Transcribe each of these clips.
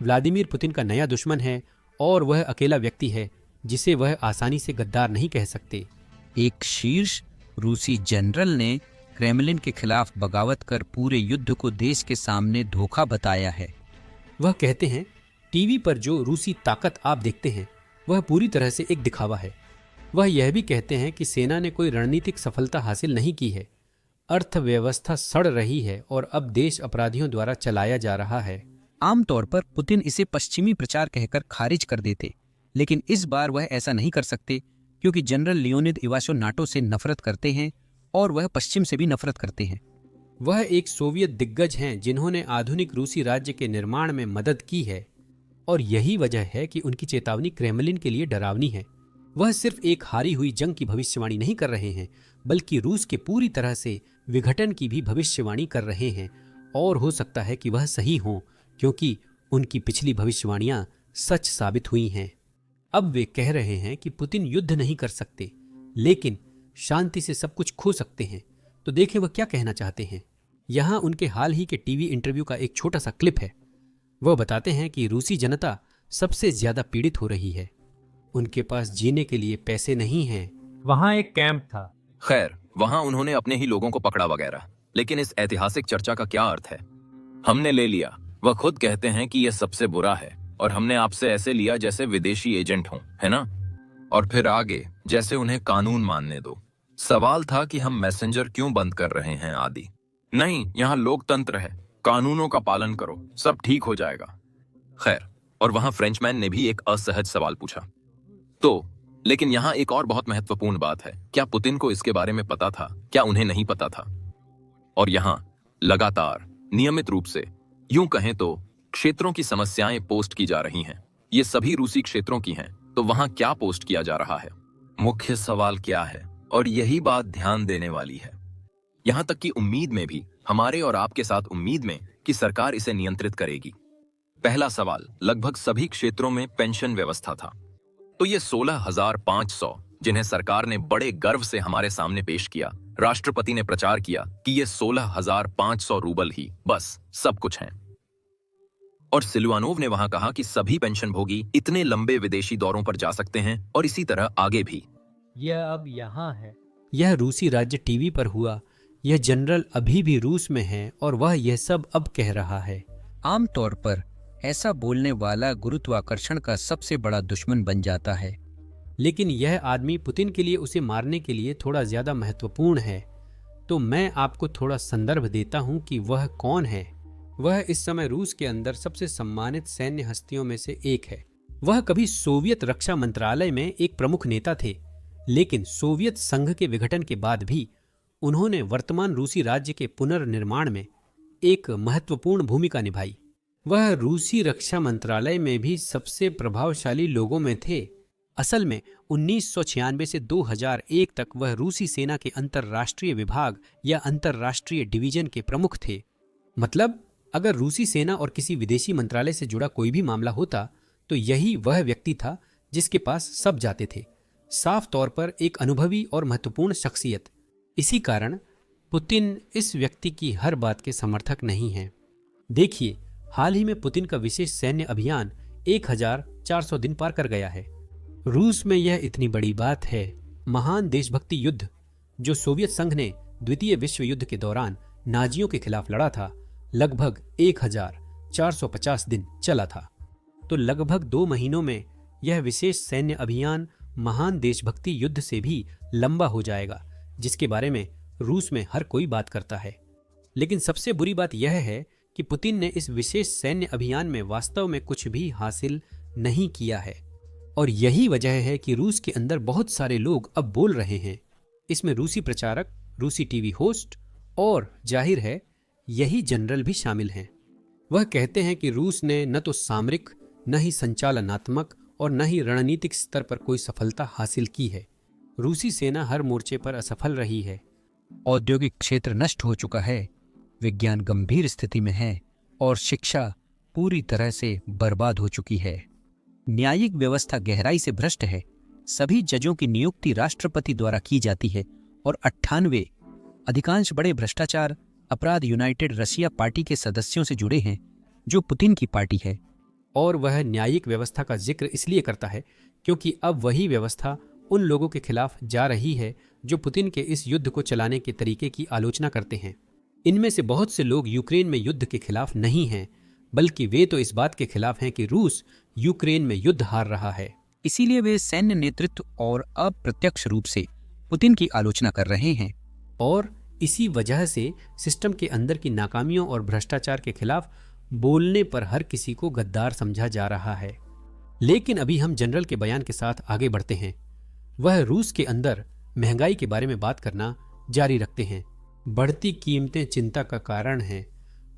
Vladimir Putin का नया दुश्मन है और वह अकेला व्यक्ति है जिसे वह आसानी से गद्दार नहीं कह सकते। एक शीर्ष रूसी जनरल ने क्रेमलिन के खिलाफ बगावत कर पूरे युद्ध को देश के सामने धोखा बताया है। वह कहते हैं टीवी पर जो रूसी ताकत आप देखते हैं वह पूरी तरह से एक दिखावा है। वह यह भी कहते हैं कि सेना ने कोई रणनीतिक सफलता हासिल नहीं की है, अर्थव्यवस्था सड़ रही है और अब देश अपराधियों द्वारा चलाया जा रहा है। आमतौर पर पुतिन इसे पश्चिमी प्रचार कहकर खारिज कर देते, लेकिन इस बार वह ऐसा नहीं कर सकते क्योंकि जनरल लियोनिद इवाशो नाटो से नफरत करते हैं और वह पश्चिम से भी नफरत करते हैं। वह एक सोवियत दिग्गज हैं जिन्होंने आधुनिक रूसी राज्य के निर्माण में मदद की है और यही वजह है कि उनकी चेतावनी क्रेमलिन के लिए डरावनी है। वह सिर्फ एक हारी हुई जंग की भविष्यवाणी नहीं कर रहे हैं बल्कि रूस के पूरी तरह से विघटन की भी भविष्यवाणी कर रहे हैं और हो सकता है कि वह सही हों क्योंकि उनकी पिछली भविष्यवाणियां सच साबित हुई हैं। अब वे कह रहे हैं कि पुतिन युद्ध नहीं कर सकते लेकिन शांति से सब कुछ खो सकते हैं। तो देखें वह क्या कहना चाहते हैं। यहाँ उनके हाल ही के टीवी इंटरव्यू का एक छोटा सा क्लिप है। वह बताते हैं कि रूसी जनता सबसे ज्यादा पीड़ित हो रही है, उनके पास जीने के लिए पैसे नहीं हैं। वहाँ एक कैंप था। खैर, वहाँ उन्होंने अपने ही लोगों को पकड़ा वगैरह, लेकिन इस ऐतिहासिक चर्चा का क्या अर्थ है? हमने ले लिया। वह खुद कहते हैं कि यह सबसे बुरा है और हमने आपसे ऐसे लिया जैसे विदेशी एजेंट हों, है ना? और फिर आगे जैसे उन्हें कानून मानने दो। सवाल था कि हम मैसेंजर क्यों बंद कर रहे हैं आदि। नहीं, यहाँ लोकतंत्र है, कानूनों का पालन करो, सब ठीक हो जाएगा। खैर, और वहां फ्रेंचमैन ने भी एक असहज सवाल पूछा। तो लेकिन यहाँ एक और बहुत महत्वपूर्ण बात है, क्या पुतिन को इसके बारे में पता था? क्या उन्हें नहीं पता था? और यहाँ लगातार नियमित रूप से यूं कहें तो क्षेत्रों की समस्याएं पोस्ट की जा रही हैं। ये सभी रूसी क्षेत्रों की हैं, तो वहां क्या पोस्ट किया जा रहा है? मुख्य सवाल क्या है? और यही बात ध्यान देने वाली है। यहां तक कि उम्मीद में भी, हमारे और आपके साथ उम्मीद में कि सरकार इसे नियंत्रित करेगी। पहला सवाल लगभग सभी क्षेत्रों में पेंशन व्यवस्था था। तो ये 16,500 जिन्हें सरकार ने बड़े गर्व से हमारे सामने पेश किया, राष्ट्रपति ने प्रचार किया कि ये 16,500 रूबल ही बस सब कुछ हैं। और सिलवानोव ने वहां कहा कि सभी पेंशनभोगी इतने लंबे विदेशी दौरों पर जा सकते हैं और इसी तरह आगे भी। यह अब यहाँ है। यह रूसी राज्य टीवी पर हुआ। यह जनरल अभी भी रूस में है और वह यह सब अब कह रहा है। आमतौर पर ऐसा बोलने वाला गुरुत्वाकर्षण का सबसे बड़ा दुश्मन बन जाता है, लेकिन यह आदमी पुतिन के लिए उसे मारने के लिए थोड़ा ज्यादा महत्वपूर्ण है। तो मैं आपको थोड़ा संदर्भ देता हूं कि वह कौन है। वह इस समय रूस के अंदर सबसे सम्मानित सैन्य हस्तियों में से एक है। वह कभी सोवियत रक्षा मंत्रालय में एक प्रमुख नेता थे, लेकिन सोवियत संघ के विघटन के बाद भी उन्होंने वर्तमान रूसी राज्य के पुनर्निर्माण में एक महत्वपूर्ण भूमिका निभाई। वह रूसी रक्षा मंत्रालय में भी सबसे प्रभावशाली लोगों में थे। असल में 1996 से 2001 तक वह रूसी सेना के अंतर्राष्ट्रीय विभाग या अंतर्राष्ट्रीय डिवीजन के प्रमुख थे। मतलब अगर रूसी सेना और किसी विदेशी मंत्रालय से जुड़ा कोई भी मामला होता तो यही वह व्यक्ति था जिसके पास सब जाते थे। साफ तौर पर एक अनुभवी और महत्वपूर्ण शख्सियत। इसी कारण पुतिन इस व्यक्ति की हर बात के समर्थक नहीं हैं। देखिए, हाल ही में पुतिन का विशेष सैन्य अभियान 1400 दिन पार कर गया है। रूस में यह इतनी बड़ी बात है। महान देशभक्ति युद्ध जो सोवियत संघ ने द्वितीय विश्व युद्ध के दौरान नाजियों के खिलाफ लड़ा था, लगभग 1450 दिन चला था। तो लगभग 2 महीनों में यह विशेष सैन्य अभियान महान देशभक्ति युद्ध से भी लंबा हो जाएगा, जिसके बारे में रूस में हर कोई बात करता है। लेकिन सबसे बुरी बात यह है कि पुतिन ने इस विशेष सैन्य अभियान में वास्तव में कुछ भी हासिल नहीं किया है। और यही वजह है कि रूस के अंदर बहुत सारे लोग अब बोल रहे हैं। इसमें रूसी प्रचारक, रूसी टीवी होस्ट और जाहिर है यही जनरल भी शामिल हैं। वह कहते हैं कि रूस ने न तो सामरिक, न ही संचालनात्मक और न ही रणनीतिक स्तर पर कोई सफलता हासिल की है। रूसी सेना हर मोर्चे पर असफल रही है। औद्योगिक क्षेत्र नष्ट हो चुका है, विज्ञान गंभीर स्थिति में है और शिक्षा पूरी तरह से बर्बाद हो चुकी है। न्यायिक व्यवस्था गहराई से भ्रष्ट है। सभी जजों की नियुक्ति राष्ट्रपति द्वारा की जाती है और 98 अधिकांश बड़े भ्रष्टाचार अपराध यूनाइटेड रशिया पार्टी के सदस्यों से जुड़े हैं, जो पुतिन की पार्टी है। और वह न्यायिक व्यवस्था का जिक्र इसलिए करता है क्योंकि अब वही व्यवस्था उन लोगों के खिलाफ जा रही है जो पुतिन के इस युद्ध को चलाने के तरीके की आलोचना करते हैं। इनमें से बहुत से लोग यूक्रेन में युद्ध के खिलाफ नहीं हैं, बल्कि वे तो इस बात के खिलाफ हैं कि रूस यूक्रेन में युद्ध हार रहा है। इसीलिए वे सैन्य नेतृत्व और अप्रत्यक्ष रूप से पुतिन की आलोचना कर रहे हैं। और इसी वजह से सिस्टम के अंदर की नाकामियों और भ्रष्टाचार के खिलाफ बोलने पर हर किसी को गद्दार समझा जा रहा है। लेकिन अभी हम जनरल के बयान के साथ आगे बढ़ते हैं। वह रूस के अंदर महंगाई के बारे में बात करना जारी रखते हैं। बढ़ती कीमतें चिंता का कारण हैं।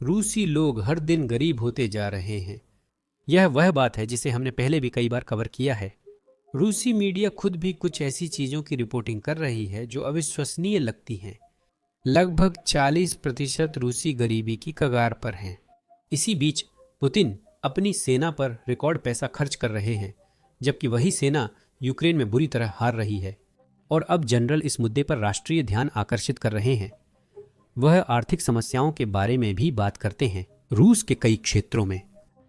रूसी लोग हर दिन गरीब होते जा रहे हैं। यह वह बात है जिसे हमने पहले भी कई बार कवर किया है। रूसी मीडिया खुद भी कुछ ऐसी चीजों की रिपोर्टिंग कर रही है जो अविश्वसनीय लगती हैं। लगभग 40% रूसी गरीबी की कगार पर हैं। इसी बीच पुतिन अपनी सेना पर रिकॉर्ड पैसा खर्च कर रहे हैं, जबकि वही सेना यूक्रेन में बुरी तरह हार रही है। और अब जनरल इस मुद्दे पर राष्ट्रीय ध्यान आकर्षित कर रहे हैं। वह आर्थिक समस्याओं के बारे में भी बात करते हैं। रूस के कई क्षेत्रों में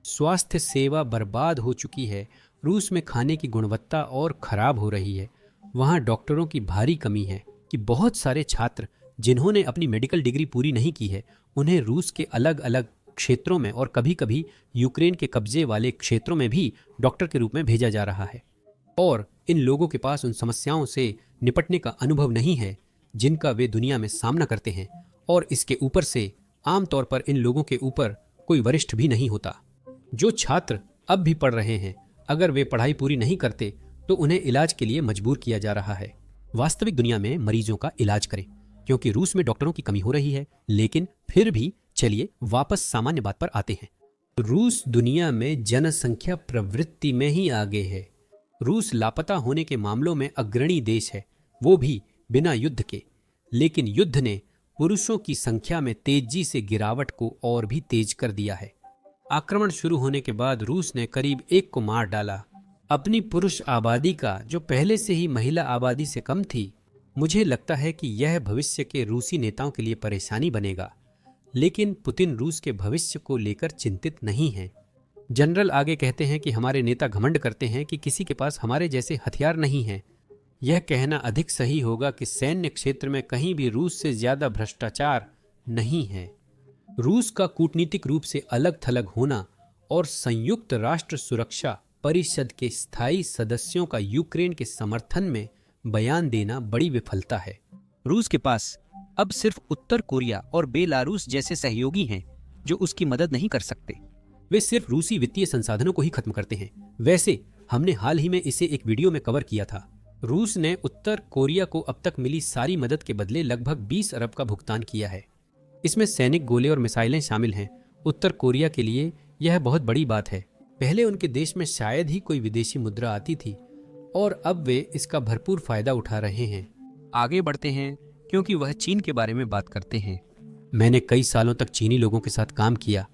स्वास्थ्य सेवा बर्बाद हो चुकी है। रूस में खाने की गुणवत्ता और खराब हो रही है। वहाँ डॉक्टरों की भारी कमी है कि बहुत सारे छात्र जिन्होंने अपनी मेडिकल डिग्री पूरी नहीं की है, उन्हें रूस के अलग अलग क्षेत्रों में और कभी कभी यूक्रेन के कब्जे वाले क्षेत्रों में भी डॉक्टर के रूप में भेजा जा रहा है। और इन लोगों के पास उन समस्याओं से निपटने का अनुभव नहीं है जिनका वे दुनिया में सामना करते हैं। और इसके ऊपर से आमतौर पर इन लोगों के ऊपर कोई वरिष्ठ भी नहीं होता। जो छात्र अब भी पढ़ रहे हैं, अगर वे पढ़ाई पूरी नहीं करते तो उन्हें इलाज के लिए मजबूर किया जा रहा है। वास्तविक दुनिया में मरीजों का इलाज करें, क्योंकि रूस में डॉक्टरों की कमी हो रही है। लेकिन फिर भी चलिए वापस सामान्य बात पर आते हैं। रूस दुनिया में जनसंख्या प्रवृत्ति में ही आगे है। रूस लापता होने के मामलों में अग्रणी देश है, वो भी बिना युद्ध के। लेकिन युद्ध ने पुरुषों की संख्या में तेजी से गिरावट को और भी तेज कर दिया है। आक्रमण शुरू होने के बाद रूस ने करीब 1 को मार डाला। अपनी पुरुष आबादी का, जो पहले से ही महिला आबादी से कम थी। मुझे लगता है कि यह भविष्य के रूसी नेताओं के लिए परेशानी बनेगा। लेकिन पुतिन रूस के भविष्य को लेकर चिंतित नहीं है। जनरल आगे कहते हैं कि हमारे नेता घमंड करते हैं कि किसी के पास हमारे जैसे हथियार नहीं हैं। यह कहना अधिक सही होगा कि सैन्य क्षेत्र में कहीं भी रूस से ज्यादा भ्रष्टाचार नहीं है। रूस का कूटनीतिक रूप से अलग थलग होना और संयुक्त राष्ट्र सुरक्षा परिषद के स्थायी सदस्यों का यूक्रेन के समर्थन में बयान देना बड़ी विफलता है। रूस के पास अब सिर्फ उत्तर कोरिया और बेलारूस जैसे सहयोगी हैं जो उसकी मदद नहीं कर सकते। वे सिर्फ रूसी वित्तीय संसाधनों को ही खत्म करते हैं। वैसे हमने हाल ही में इसे एक वीडियो में कवर किया था। रूस ने उत्तर कोरिया को अब तक मिली सारी मदद के बदले लगभग 20 अरब का भुगतान किया है। इसमें सैनिक गोले और मिसाइलें शामिल हैं। उत्तर कोरिया के लिए यह बहुत बड़ी बात है। पहले उनके देश में शायद ही कोई विदेशी मुद्रा आती थी और अब वे इसका भरपूर फायदा उठा रहे हैं। आगे बढ़ते हैं क्योंकि वह चीन के बारे में बात करते हैं। मैंने कई सालों तक चीनी लोगों के साथ काम किया,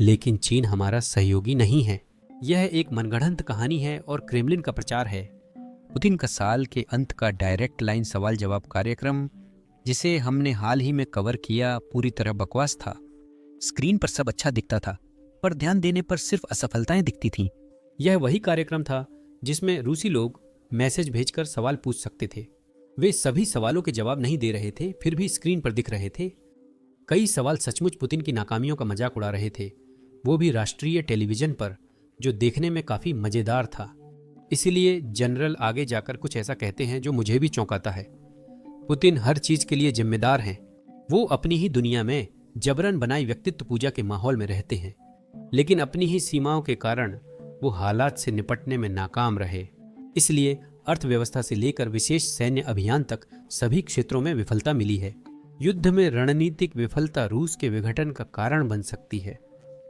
लेकिन चीन हमारा सहयोगी नहीं है। यह एक मनगढ़ंत कहानी है और क्रेमलिन का प्रचार है। पुतिन का साल के अंत का डायरेक्ट लाइन सवाल जवाब कार्यक्रम, जिसे हमने हाल ही में कवर किया, पूरी तरह बकवास था। स्क्रीन पर सब अच्छा दिखता था, पर ध्यान देने पर सिर्फ असफलताएं दिखती थीं। यह वही कार्यक्रम था जिसमें रूसी लोग मैसेज भेजकर सवाल पूछ सकते थे। वे सभी सवालों के जवाब नहीं दे रहे थे, फिर भी स्क्रीन पर दिख रहे थे। कई सवाल सचमुच पुतिन की नाकामियों का मजाक उड़ा रहे थे, वो भी राष्ट्रीय टेलीविजन पर, जो देखने में काफी मजेदार था। इसीलिए जनरल आगे जाकर कुछ ऐसा कहते हैं जो मुझे भी चौंकाता है। पुतिन हर चीज के लिए जिम्मेदार हैं। वो अपनी ही दुनिया में जबरन बनाई व्यक्तित्व पूजा के माहौल में रहते हैं, लेकिन अपनी ही सीमाओं के कारण वो हालात से निपटने में नाकाम रहे। इसलिए अर्थव्यवस्था से लेकर विशेष सैन्य अभियान तक सभी क्षेत्रों में विफलता मिली है। युद्ध में रणनीतिक विफलता रूस के विघटन का कारण बन सकती है।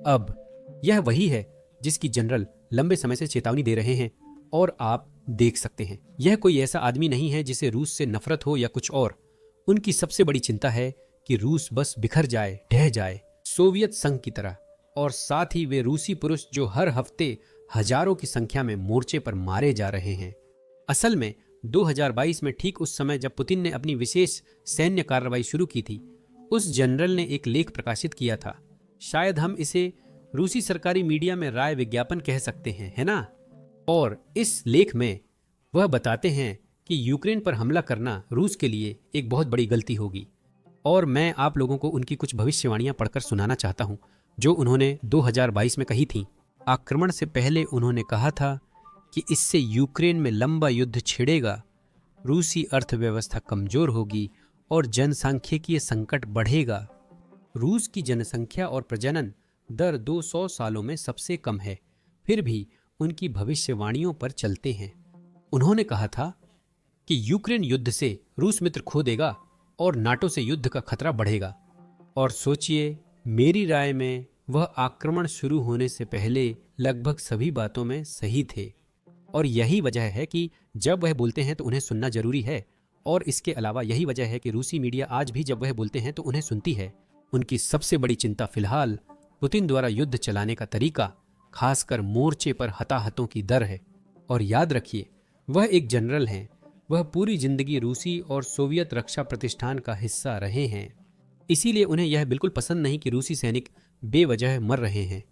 अब यह वही है जिसकी जनरल लंबे समय से चेतावनी दे रहे हैं और आप देख सकते हैं, यह कोई ऐसा आदमी नहीं है जिसे रूस से नफरत हो या कुछ और। उनकी सबसे बड़ी चिंता है कि रूस बस बिखर जाए, ढह जाए, सोवियत संघ की तरह। और साथ ही वे रूसी पुरुष जो हर हफ्ते हजारों की संख्या में मोर्चे पर मारे जा रहे हैं। असल में 2022 में ठीक उस समय जब पुतिन ने अपनी विशेष सैन्य कार्रवाई शुरू की थी, उस जनरल ने एक लेख प्रकाशित किया था। शायद हम इसे रूसी सरकारी मीडिया में राय विज्ञापन कह सकते हैं, है ना। और इस लेख में वह बताते हैं कि यूक्रेन पर हमला करना रूस के लिए एक बहुत बड़ी गलती होगी। और मैं आप लोगों को उनकी कुछ भविष्यवाणियां पढ़कर सुनाना चाहता हूं जो उन्होंने 2022 में कही थीं। आक्रमण से पहले उन्होंने कहा था कि इससे यूक्रेन में लंबा युद्ध छिड़ेगा, रूसी अर्थव्यवस्था कमजोर होगी और जनसांख्यिकीय संकट बढ़ेगा। रूस की जनसंख्या और प्रजनन दर 200 सालों में सबसे कम है, फिर भी उनकी भविष्यवाणियों पर चलते हैं। उन्होंने कहा था कि यूक्रेन युद्ध से रूस मित्र खो देगा और नाटो से युद्ध का खतरा बढ़ेगा। और सोचिए, मेरी राय में वह आक्रमण शुरू होने से पहले लगभग सभी बातों में सही थे। और यही वजह है कि जब वह बोलते हैं तो उन्हें सुनना जरूरी है। और इसके अलावा यही वजह है कि रूसी मीडिया आज भी जब वह बोलते हैं तो उन्हें सुनती है। उनकी सबसे बड़ी चिंता फिलहाल पुतिन द्वारा युद्ध चलाने का तरीका, खासकर मोर्चे पर हताहतों की दर है। और याद रखिए, वह एक जनरल हैं। वह पूरी जिंदगी रूसी और सोवियत रक्षा प्रतिष्ठान का हिस्सा रहे हैं। इसीलिए उन्हें यह बिल्कुल पसंद नहीं कि रूसी सैनिक बेवजह मर रहे हैं।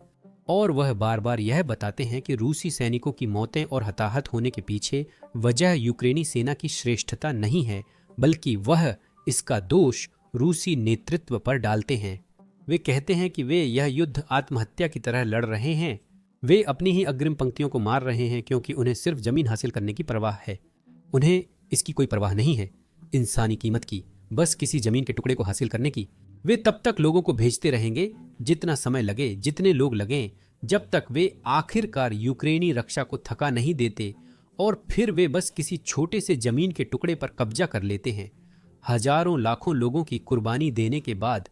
और वह बार बार यह बताते हैं कि रूसी सैनिकों की मौतें और हताहत होने के पीछे वजह यूक्रेनी सेना की श्रेष्ठता नहीं है, बल्कि वह इसका दोष रूसी नेतृत्व पर डालते हैं। वे कहते हैं कि वे यह युद्ध आत्महत्या की तरह लड़ रहे हैं। वे अपनी ही अग्रिम पंक्तियों को मार रहे हैं क्योंकि उन्हें सिर्फ जमीन हासिल करने की परवाह है। उन्हें इसकी कोई परवाह नहीं है इंसानी कीमत की, बस किसी जमीन के टुकड़े को हासिल करने की। वे तब तक लोगों को भेजते रहेंगे जितना समय लगे, जितने लोग लगें, जब तक वे आखिरकार यूक्रेनी रक्षा को थका नहीं देते। और फिर वे बस किसी छोटे से जमीन के टुकड़े पर कब्जा कर लेते हैं। हजारों लाखों लोगों की कुर्बानी देने के बाद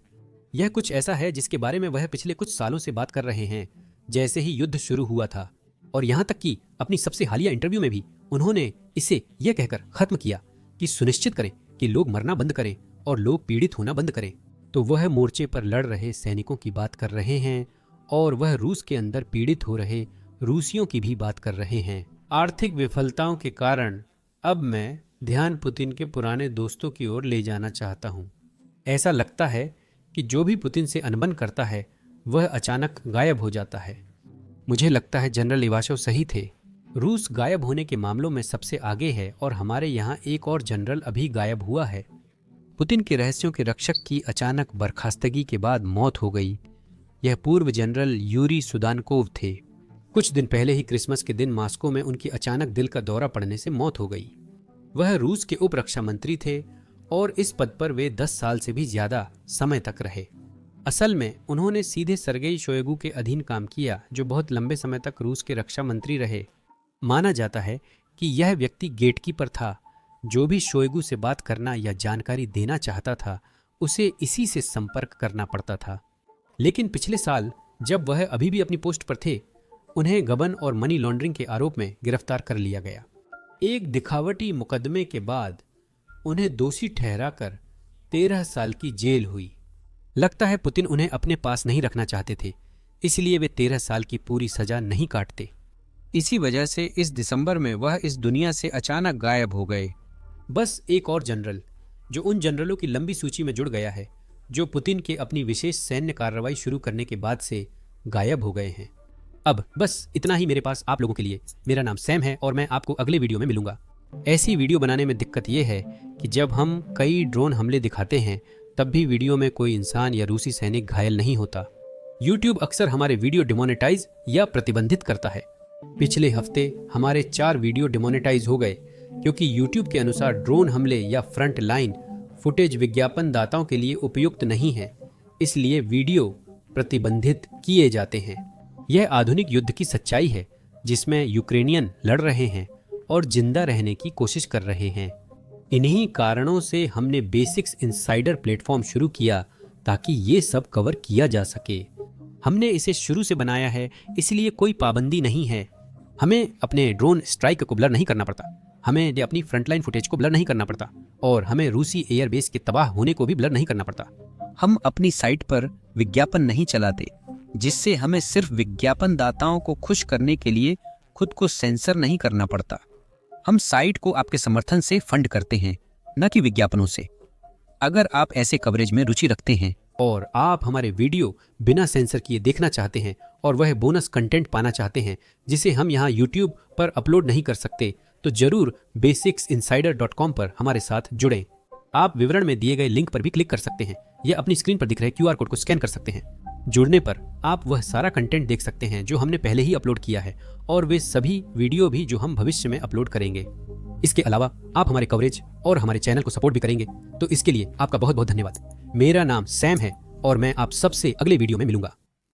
यह कुछ ऐसा है जिसके बारे में वह पिछले कुछ सालों से बात कर रहे हैं, जैसे ही युद्ध शुरू हुआ था। और यहां तक कि अपनी सबसे हालिया इंटरव्यू में भी उन्होंने इसे यह कहकर खत्म किया कि सुनिश्चित करें कि लोग मरना बंद करें और लोग पीड़ित होना बंद करें। तो वह मोर्चे पर लड़ रहे सैनिकों की बात कर रहे हैं और वह रूस के अंदर पीड़ित हो रहे रूसियों की भी बात कर रहे हैं। आर्थिक विफलताओं के कारण अब मैं ध्यान पुतिन के पुराने दोस्तों की ओर ले जाना चाहता हूं। ऐसा लगता है कि जो भी पुतिन से अनबन करता है वह अचानक गायब हो जाता है। मुझे लगता है जनरल इवाशोव सही थे। रूस गायब होने के मामलों में सबसे आगे है और हमारे यहाँ एक और जनरल अभी गायब हुआ है। पुतिन के रहस्यों के रक्षक की अचानक बर्खास्तगी के बाद मौत हो गई। यह पूर्व जनरल यूरी सुदानकोव थे। कुछ दिन पहले ही क्रिसमस के दिन मॉस्को में उनकी अचानक दिल का दौरा पड़ने से मौत हो गई। वह रूस के उप रक्षा मंत्री थे और इस पद पर वे 10 साल से भी ज्यादा समय तक रहे। असल में उन्होंने सीधे सर्गेई शोइगु के अधीन काम किया, जो बहुत लंबे समय तक रूस के रक्षा मंत्री रहे। माना जाता है कि यह व्यक्ति गेटकीपर था। जो भी शोइगु से बात करना या जानकारी देना चाहता था उसे इसी से संपर्क करना पड़ता था। लेकिन पिछले साल जब वह अभी भी अपनी पोस्ट पर थे, उन्हें गबन और मनी लॉन्ड्रिंग के आरोप में गिरफ्तार कर लिया गया। एक दिखावटी मुकदमे के बाद उन्हें दोषी ठहराकर 13 साल की जेल हुई। लगता है पुतिन उन्हें अपने पास नहीं रखना चाहते थे, इसलिए वे 13 साल की पूरी सजा नहीं काटते। इसी वजह से इस दिसंबर में वह इस दुनिया से अचानक गायब हो गए। बस एक और जनरल जो उन जनरलों की लंबी सूची में जुड़ गया है जो पुतिन के अपनी विशेष सैन्य कार्रवाई शुरू करने के बाद से गायब हो गए हैं। अब बस इतना ही मेरे पास आप लोगों के लिए। मेरा नाम सैम है और मैं आपको अगले वीडियो में मिलूंगा। ऐसी वीडियो बनाने में दिक्कत यह है कि जब हम कई ड्रोन हमले दिखाते हैं तब भी वीडियो में कोई इंसान या रूसी सैनिक घायल नहीं होता। यूट्यूब अक्सर हमारे वीडियो डिमोनेटाइज या प्रतिबंधित करता है। पिछले हफ्ते हमारे 4 वीडियो डिमोनेटाइज हो गए क्योंकि यूट्यूब के अनुसार ड्रोन हमले या फ्रंट लाइन फुटेज विज्ञापन दाताओं के लिए उपयुक्त नहीं है, इसलिए वीडियो प्रतिबंधित किए जाते हैं। यह आधुनिक युद्ध की सच्चाई है जिसमें यूक्रेनियन लड़ रहे हैं और जिंदा रहने की कोशिश कर रहे हैं। इन्हीं कारणों से हमने बेसिक्स इनसाइडर प्लेटफॉर्म शुरू किया ताकि ये सब कवर किया जा सके। हमने इसे शुरू से बनाया है, इसलिए कोई पाबंदी नहीं है। हमें अपने ड्रोन स्ट्राइक को ब्लर नहीं करना पड़ता, हमें अपनी फ्रंटलाइन फुटेज को ब्लर नहीं करना पड़ता और हमें रूसी एयरबेस के तबाह होने को भी ब्लर नहीं करना पड़ता। हम अपनी साइट पर विज्ञापन नहीं चलाते, जिससे हमें सिर्फ विज्ञापन दाताओं को खुश करने के लिए खुद को सेंसर नहीं करना पड़ता। हम साइट को आपके समर्थन से फंड करते हैं, न कि विज्ञापनों से। अगर आप ऐसे कवरेज में रुचि रखते हैं और आप हमारे वीडियो बिना सेंसर किए देखना चाहते हैं और वह बोनस कंटेंट पाना चाहते हैं जिसे हम यहाँ YouTube पर अपलोड नहीं कर सकते, तो जरूर basicsinsider.com पर हमारे साथ जुड़ें। आप विवरण में दिए गए लिंक पर भी क्लिक कर सकते हैं या अपनी स्क्रीन पर दिख रहे QR कोड को स्कैन कर सकते हैं। जुड़ने पर आप वह सारा कंटेंट देख सकते हैं जो हमने पहले ही अपलोड किया है और वे सभी वीडियो भी जो हम भविष्य में अपलोड करेंगे। इसके अलावा आप हमारे कवरेज और हमारे चैनल को सपोर्ट भी करेंगे, तो इसके लिए आपका बहुत बहुत धन्यवाद। मेरा नाम सैम है और मैं आप सबसे अगले वीडियो में मिलूंगा।